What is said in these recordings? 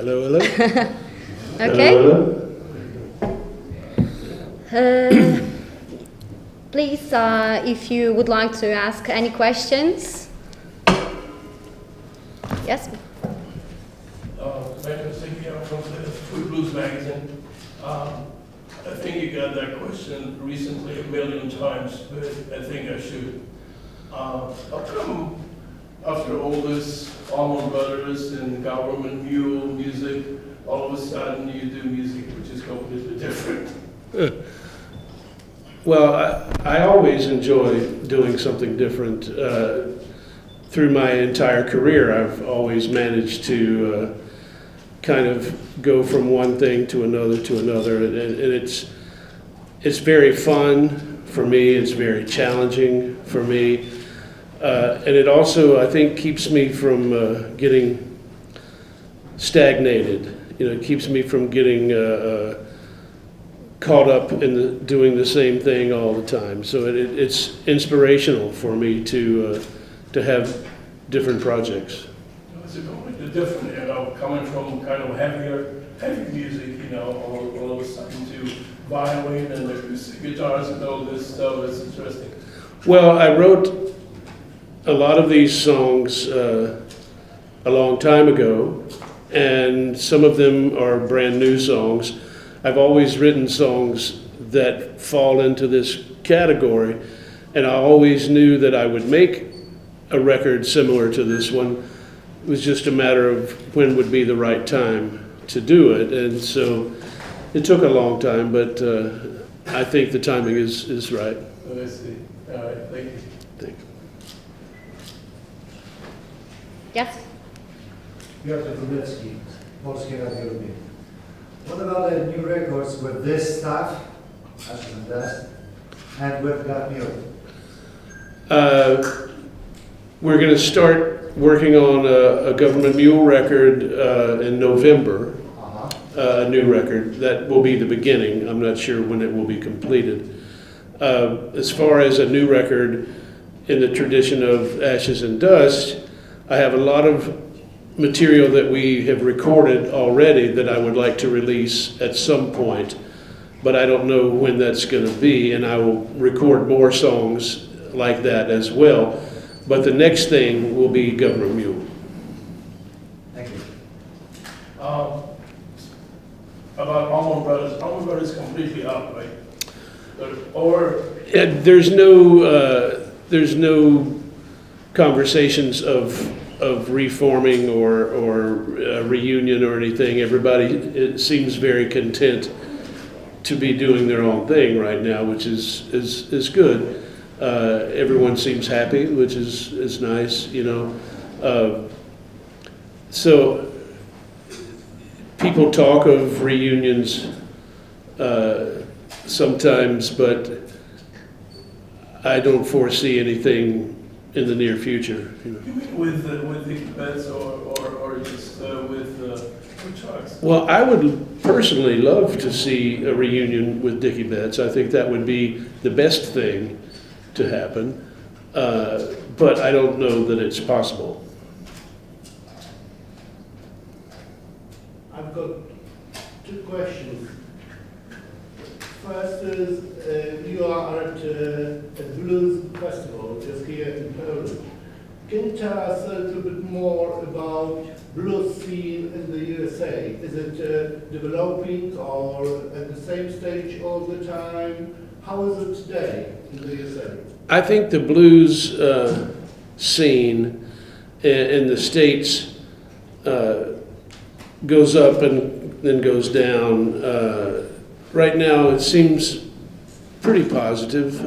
Hello, hello. Okay. Hello. Please, if you would like to ask any questions. Yes? My name is Siggy. I'm from the Food Blues magazine. I think you got that question recently a million times, but I think I should. How come after all this Allman Brothers and government mule music, all of a sudden you do music which is completely different? Well, I always enjoy doing something different. Through my entire career, I've always managed to kind of go from one thing to another, and it's very fun for me. It's very challenging for me, and it also, I think, keeps me from getting stagnated. You know, it keeps me from getting caught up in doing the same thing all the time. So it's inspirational for me to have different projects. It's completely different, you know, coming from kind of heavy music, you know, all of a sudden to violin and acoustic guitars and all this stuff. It's interesting. Well, I wrote a lot of these songs a long time ago, and some of them are brand new songs. I've always written songs that fall into this category, and I always knew that I would make a record similar to this one. It was just a matter of when would be the right time to do it, and so it took a long time, but I think the timing is right. I see. All right, thank you. Thank you. Yes? Piotr Wróblewski, Polskie Radio Lublin. What about the new records with this stuff, Ashes and Dust, and with that mule? We're going to start working on a government mule record in November, a new record. That will be the beginning. I'm not sure when it will be completed. As far as a new record in the tradition of Ashes and Dust, I have a lot of material that we have recorded already that I would like to release at some point, but I don't know when that's going to be, and I will record more songs like that as well. But the next thing will be Government Mule. Thank you. About Allman Brothers is completely out, right? Or There's no conversations of reforming or reunion or anything. Everybody, it seems, very content to be doing their own thing right now, which is good. Everyone seems happy, which is nice, you know. So people talk of reunions sometimes, but I don't foresee anything in the near future. You know. you mean with Dicky Betts or just with Chucks? Well, I would personally love to see a reunion with Dicky Betts. I think that would be the best thing to happen, but I don't know that it's possible. I've got two questions. First is, you are at a blues festival just here in Poland. Can you tell us a little bit more about blues scene in the USA? Is it developing or at the same stage all the time? How is it today in the USA? I think the blues scene in the States goes up and then goes down. Right now it seems pretty positive.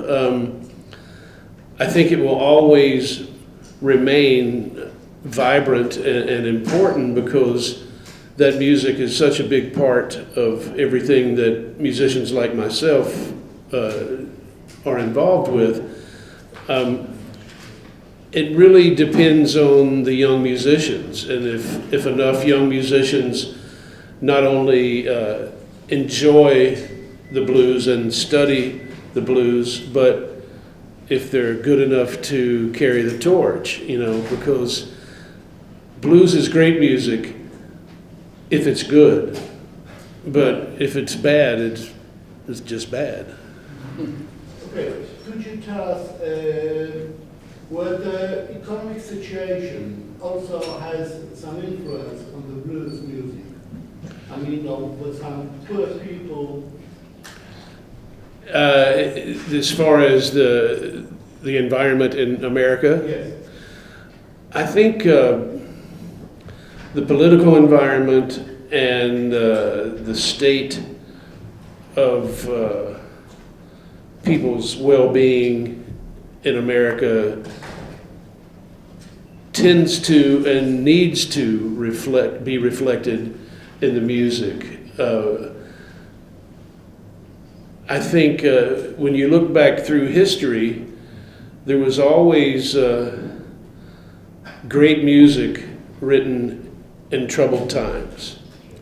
I think it will always remain vibrant and important because that music is such a big part of everything that musicians like myself are involved with. It really depends on the young musicians, and if enough young musicians not only enjoy the blues and study the blues, but if they're good enough to carry the torch, you know, because blues is great music, if it's good. But if it's bad, it's just bad. Okay, could you tell us whether the economic situation also has some influence on the blues music? I mean, with some poor people. As far as the environment in America, Yes. I think the political environment and the state of people's well-being in America tends to and needs to be reflected in the music. I think when you look back through history, there was always great music written in troubled times,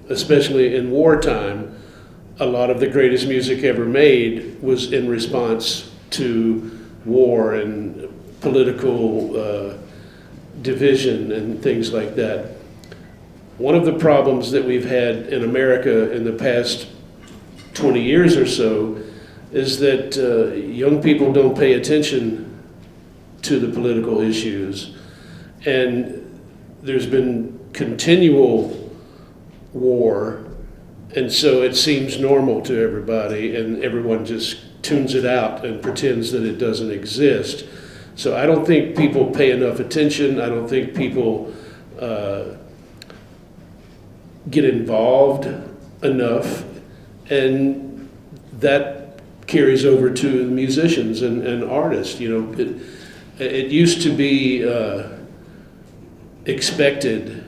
especially in wartime. A lot of the greatest music ever made was in response to war and political division and things like that. One of the problems that we've had in America in the past 20 years or so is that young people don't pay attention to the political issues. And there's been continual war, and so it seems normal to everybody, and everyone just tunes it out and pretends that it doesn't exist. So I don't think people pay enough attention. I don't think people get involved enough, and that carries over to musicians and artists. You know, it used to be expected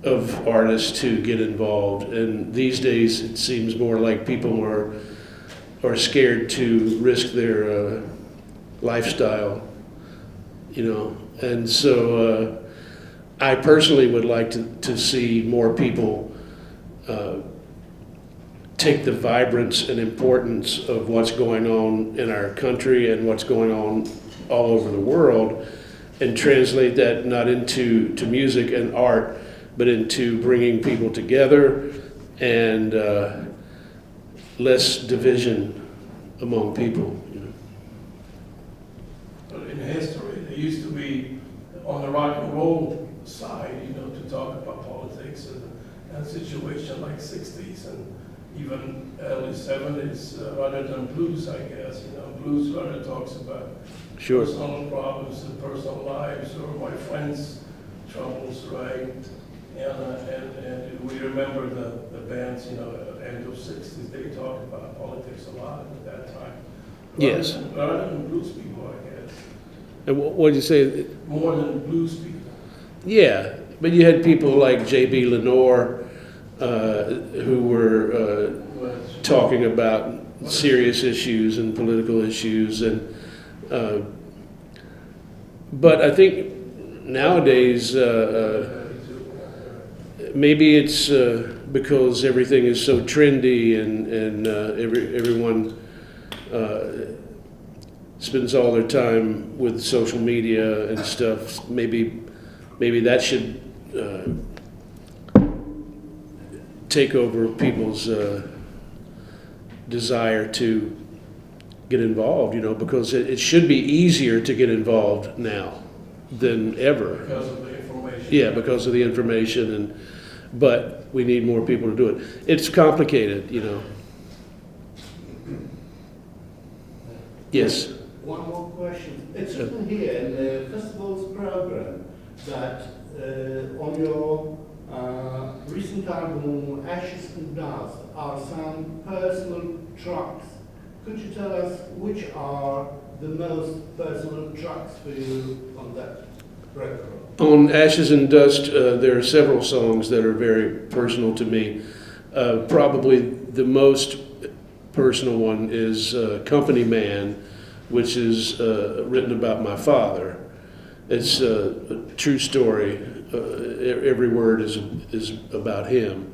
of artists to get involved, and these days it seems more like people are scared to risk their lifestyle, you know. And so I personally would like to see more people take the vibrance and importance of what's going on in our country and what's going on all over the world and translate that not into music and art, but into bringing people together and less division among people. You know. But in history, there used to be, on the rock and roll side, you know, to talk about politics and situation like 60s and even early 70s, rather than blues, I guess. You know, blues rather talks about Sure. personal problems and personal lives, or my friends' troubles, right? And we remember the bands, you know, at the end of 60s, they talked about politics a lot at that time. Yes. Rather than blues people, I guess. And what did you say? More than blues people. Yeah, but you had people like J.B. Lenore who were talking about serious issues and political issues, and but I think nowadays maybe it's because everything is so trendy and everyone spends all their time with social media and stuff. Maybe that should take over people's desire to get involved, you know, because it should be easier to get involved now than ever. Because of the information. Yeah, because of the information, but we need more people to do it. It's complicated, you know. Yes. One more question. It's written here in the festival's program that on your recent album, Ashes and Dust, are some personal tracks. Could you tell us which are the most personal tracks for you on that record? On Ashes and Dust, there are several songs that are very personal to me. Probably the most personal one is Company Man, which is written about my father. It's a true story. Every word is about him.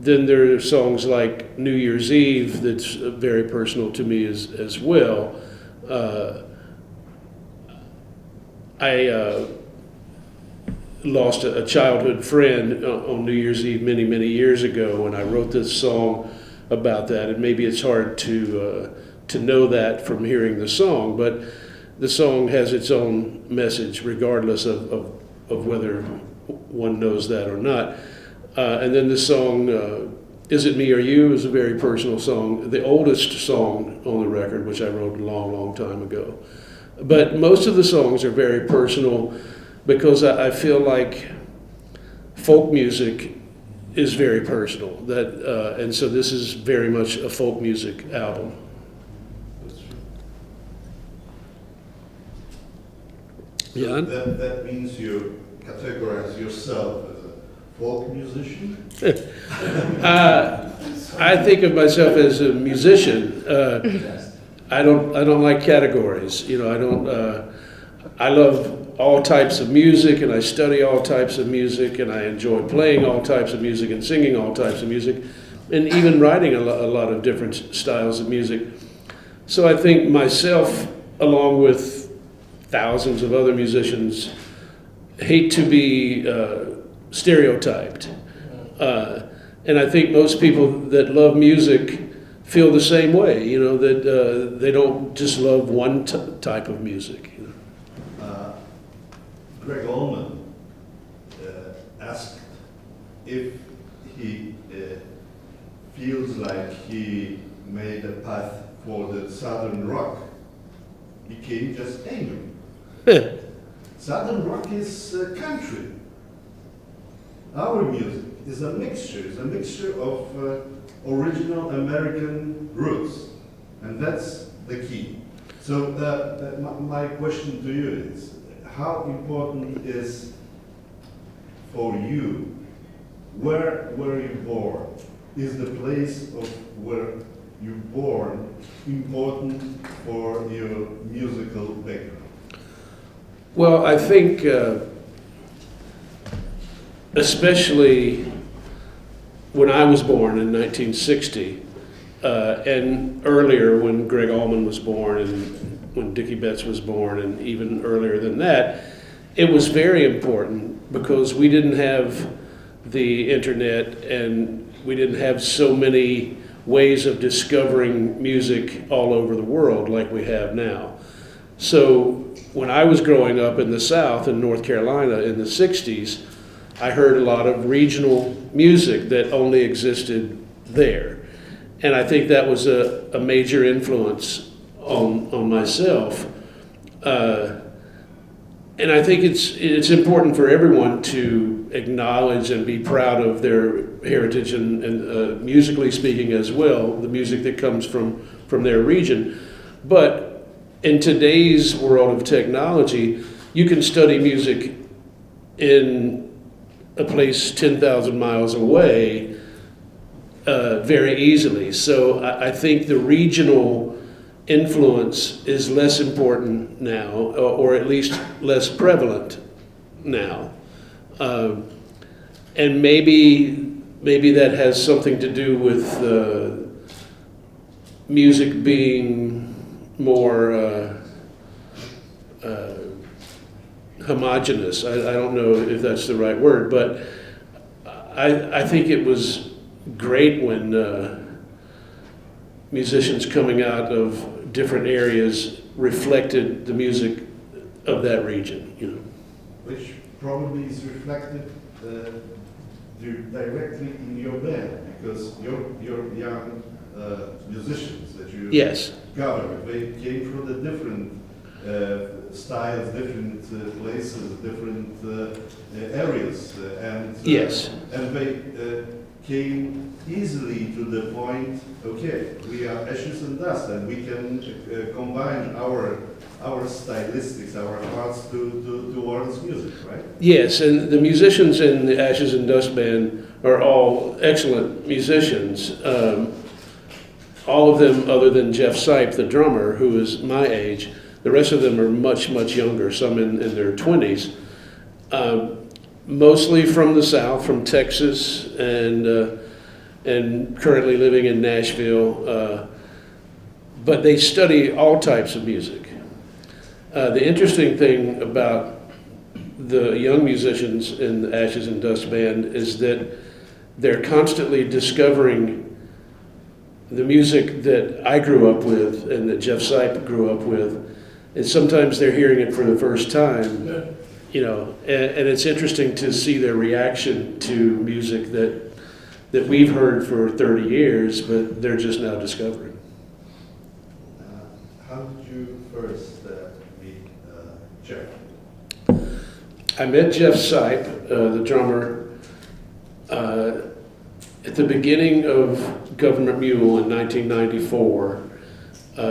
Then there are songs like New Year's Eve that's very personal to me as well. lost a childhood friend on New Year's Eve many, many years ago, and I wrote this song about that. And maybe it's hard to know that from hearing the song, but the song has its own message regardless of whether one knows that or not. And then the song, Is It Me or You, is a very personal song, the oldest song on the record, which I wrote a long, long time ago. But most of the songs are very personal because I feel like folk music is very personal. And so this is very much a folk music album. Yeah. That means you categorize yourself as a folk musician? I think of myself as a musician. I don't like categories. You know, I love all types of music, and I study all types of music, and I enjoy playing all types of music and singing all types of music, and even writing a lot of different styles of music. So I think myself, along with thousands of other musicians, hate to be stereotyped. And I think most people that love music feel the same way, you know, that they don't just love one type of music. You know? Greg Allman asked if he feels like he made a path for the Southern rock. Became just angry. Southern rock is country. Our music is a mixture of original American roots, and that's the key. So my question to you is, how important is for you, where were you born? Is the place of where you're born important for your musical background? Well, I think especially when I was born in 1960, and earlier when Greg Allman was born and when Dickie Betts was born, and even earlier than that, it was very important because we didn't have the internet and we didn't have so many ways of discovering music all over the world like we have now. So when I was growing up in the South, in North Carolina in the 60s, I heard a lot of regional music that only existed there. And I think that was a major influence on myself. And I think it's important for everyone to acknowledge and be proud of their heritage and musically speaking as well, the music that comes from their region. But in today's world of technology, you can study music in a place 10,000 miles away very easily. So I think the regional influence is less important now, or at least less prevalent now. And maybe that has something to do with music being more homogeneous. I don't know if that's the right word, but I think it was great when musicians coming out of different areas reflected the music of that region, you know. Which probably is reflected directly in your band, because your young musicians that you Yes. gather, they came from the different styles, different places, different areas, and Yes. and they came easily to the point. Okay, we are ashes and dust, and we can combine our stylistics, our arts towards music, right? Yes, and the musicians in the Ashes and Dust Band are all excellent musicians. All of them, other than Jeff Sipe, the drummer, who is my age. The rest of them are much, much younger, some in their 20s. Mostly from the South, from Texas, and currently living in Nashville. But they study all types of music. The interesting thing about the young musicians in the Ashes and Dust Band is that they're constantly discovering the music that I grew up with and that Jeff Sipe grew up with, and sometimes they're hearing it for the first time, you know, and it's interesting to see their reaction to music that we've heard for 30 years, but they're just now discovering. How did you first meet Jeff? I met Jeff Sipe, the drummer, at the beginning of Government Mule in 1994.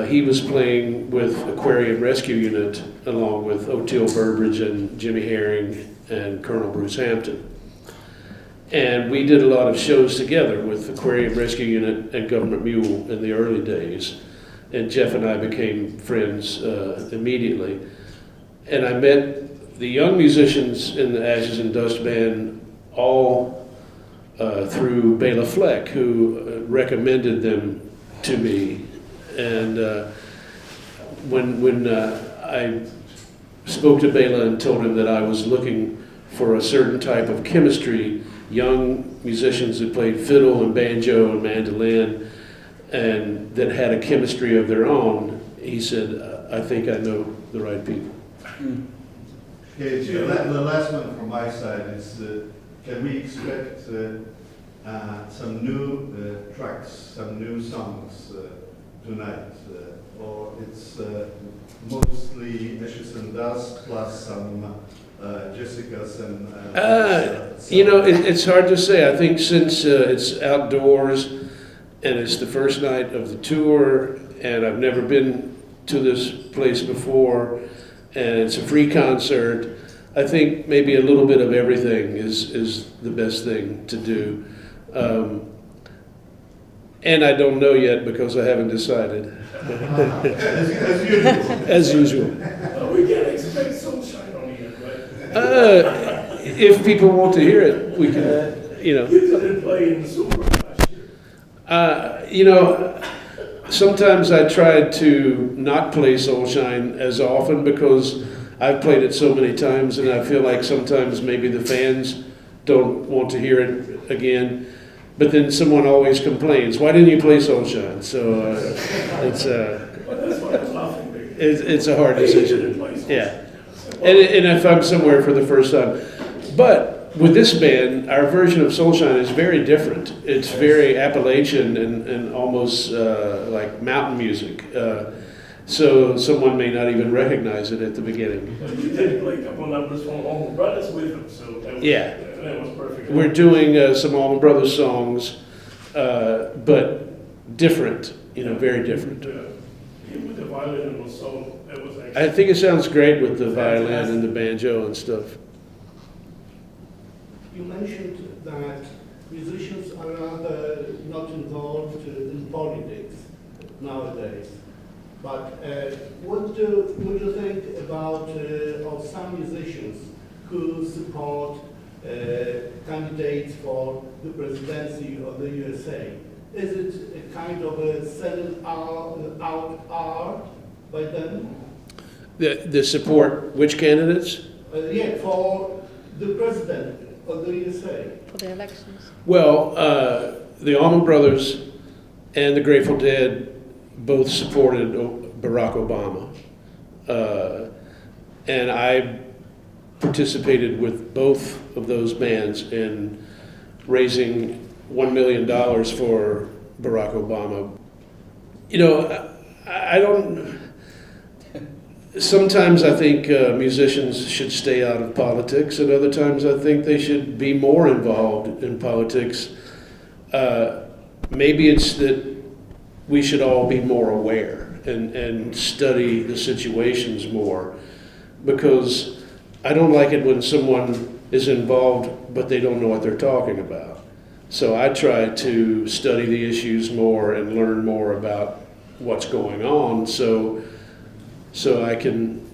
He was playing with Aquarium Rescue Unit along with O'Teal Burbridge and Jimmy Herring and Colonel Bruce Hampton. And we did a lot of shows together with Aquarium Rescue Unit and Government Mule in the early days. And Jeff and I became friends immediately. And I met the young musicians in the Ashes and Dust Band all through Bela Fleck, who recommended them to me. And when I spoke to Bela and told him that I was looking for a certain type of chemistry, young musicians that played fiddle and banjo and mandolin, and that had a chemistry of their own, he said, I think I know the right people. Okay, the last one from my side is, can we expect some new tracks, some new songs tonight? Or it's mostly Ashes and Dust plus some Jessica's and... you know, it's hard to say. I think since it's outdoors and it's the first night of the tour and I've never been to this place before and it's a free concert, I think maybe a little bit of everything is the best thing to do. And I don't know yet because I haven't decided. as usual. As usual. We can't expect sunshine on here, right? If people want to hear it, we can, you know. You didn't play in the Super last year. You know, sometimes I try to not play Soulshine as often because I've played it so many times and I feel like sometimes maybe the fans don't want to hear it again. But then someone always complains, why didn't you play Soulshine? So it's That's what I'm laughing at. it's a hard You decision. didn't play Soulshine. Yeah. And if I'm somewhere for the first time. But with this band, our version of Soulshine is very different. It's very Appalachian and almost like mountain music. So someone may not even recognize it at the beginning. But you did play a couple of numbers from Allman Brothers with them, so that was, Yeah. that was perfect. We're doing some Allman Brothers songs, but different, you know, very different. Even with the violin, it was so, that was actually... I think it sounds great with the violin and the banjo and stuff. You mentioned that musicians are rather not involved in politics nowadays. But what do you think about of some musicians who support candidates for the presidency of the USA? Is it a kind of a selling out art by them? The support, which candidates? Yeah, for the president of the USA. For the elections. Well, the Allman Brothers and the Grateful Dead both supported Barack Obama. And I participated with both of those bands in raising $1 million for Barack Obama. You know, I don't... Sometimes I think musicians should stay out of politics, and other times I think they should be more involved in politics. Maybe it's that we should all be more aware and study the situations more, because I don't like it when someone is involved but they don't know what they're talking about. So I try to study the issues more and learn more about what's going on so I can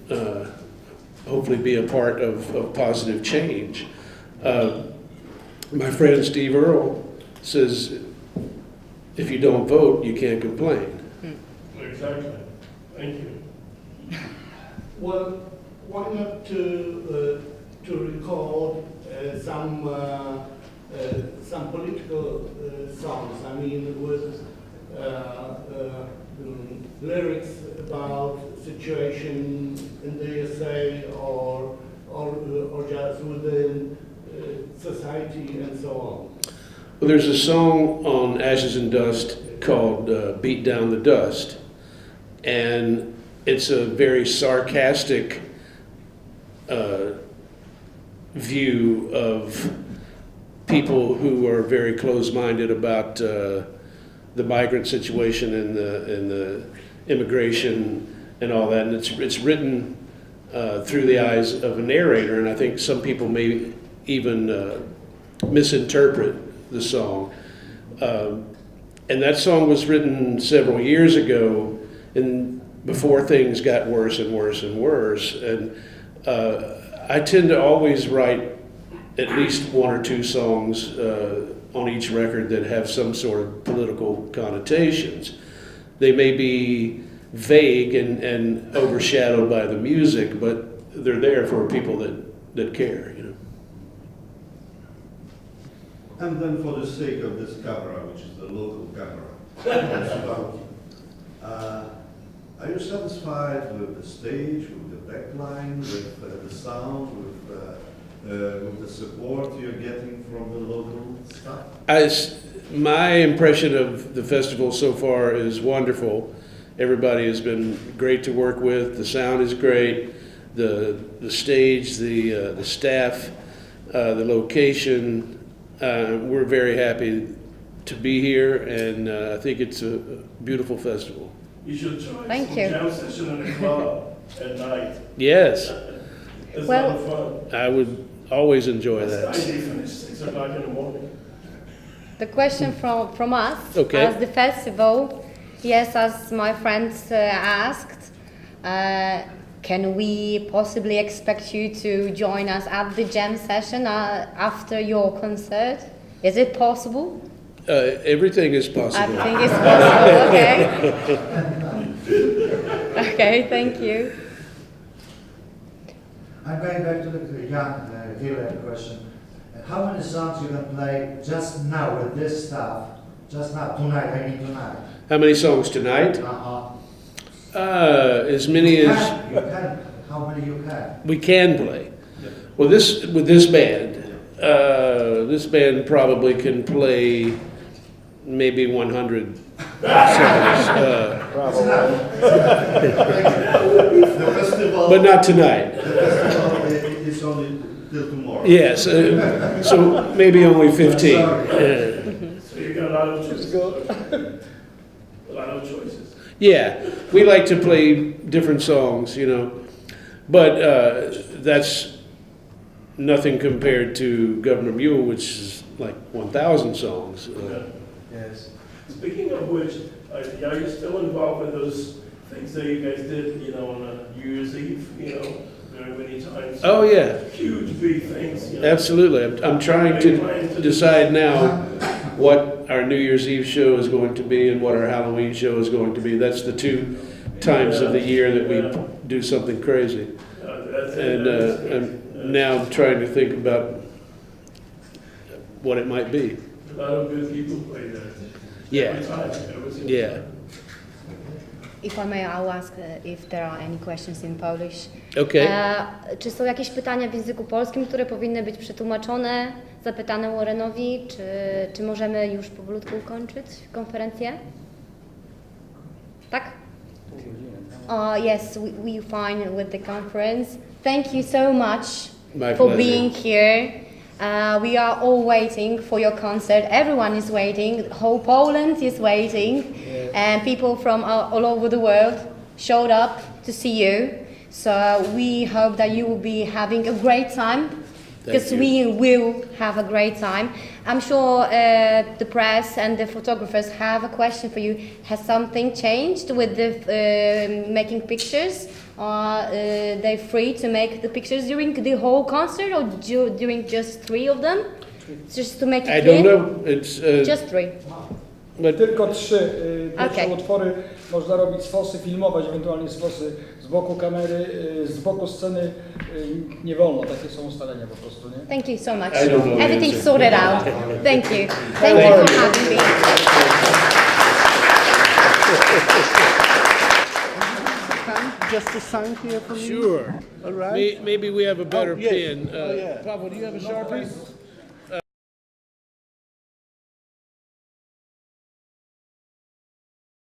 hopefully be a part of positive change. My friend Steve Earle says, if you don't vote, you can't complain. Exactly. Thank you. Well, why not to to record some political songs. I mean, with lyrics about situation in the USA or just within society and so on. Well, there's a song on Ashes and Dust called Beat Down the Dust, and it's a very sarcastic view of people who are very close-minded about the migrant situation and the immigration and all that. And it's written through the eyes of a narrator, and I think some people may even misinterpret the song. And that song was written several years ago, and before things got worse and worse and worse. And I tend to always write at least one or two songs on each record that have some sort of political connotations. They may be vague and overshadowed by the music, but they're there for people that care, you know. And then for the sake of this camera, which is the local camera, Suwałki, are you satisfied with the stage, with the backline, with the sound, with the support you're getting from the local staff? My impression of the festival so far is wonderful. Everybody has been great to work with. The sound is great. The stage, the staff, the location. We're very happy to be here, and I think it's a beautiful festival. You should try Thank some you. jam session in a club at night. Yes, It's Well- a lot of fun. I would always enjoy that. They finish 6 o'clock in the morning. The question from us Okay. as the festival, yes, as my friends asked, can we possibly expect you to join us at the jam session after your concert? Is it possible? Everything is I possible. think it's possible, okay. Okay, thank you. I'm going back to the young Gilad question. How many songs you can play just now with this stuff? Just now, tonight, I mean tonight. How many songs tonight? Uh-huh. As many as You can. How many you can? we can play. Well, with this band probably can play maybe 100 songs. That's enough. The festival, But not tonight. the festival is only till tomorrow. Yes, so maybe only 15. So you got a lot of choices. A lot of choices. Yeah, we like to play different songs, you know, but that's nothing compared to Governor Mule, which is like 1,000 songs. Yes. Speaking of which, are you still involved in those things that you guys did, you know, on New Year's Eve, you know, very many times? Oh, yeah, Huge, big things, you know. absolutely. I'm trying to decide now what our New Year's Eve show is going to be and what our Halloween show is going to be. That's the two times of the year that we do something crazy. And I'm now trying to think about what it might be. A lot of good people play that. Yeah, Every time, every single yeah. time. If I may, I'll ask if there are any questions in Polish. Okay. Czy są jakieś pytania w języku polskim, które powinny być przetłumaczone? Zapytano Warrenowi, czy możemy już powolutku kończyć konferencję? Tak? Yes, we fine with the conference. Thank you so much My for pleasure. being here. We are all waiting for your concert. Everyone is waiting. Whole Poland is waiting, and people from all over the world showed up to see you. So we hope that you will be having a great time, because you. we will have a great time. I'm sure the press and the photographers have a question for you. Has something changed with the making pictures? Are they free to make the pictures during the whole concert, or during just 3 of them? Just to make it I clear? don't know. It's Just 3. Tylko trzy pierwsze Okej. utwory można robić z fosy, filmować ewentualnie z fosy, z boku kamery, z boku sceny. Nie wolno, takie są ustalenia po prostu, nie? Thank you so much. I don't know the Everything's answer. sorted out. Thank you. Thank you for having me. Just a sign here for me? Sure. All right. Maybe we have a better Oh, yes. pen. Oh, yeah. Pavel, do you have a Sharpie?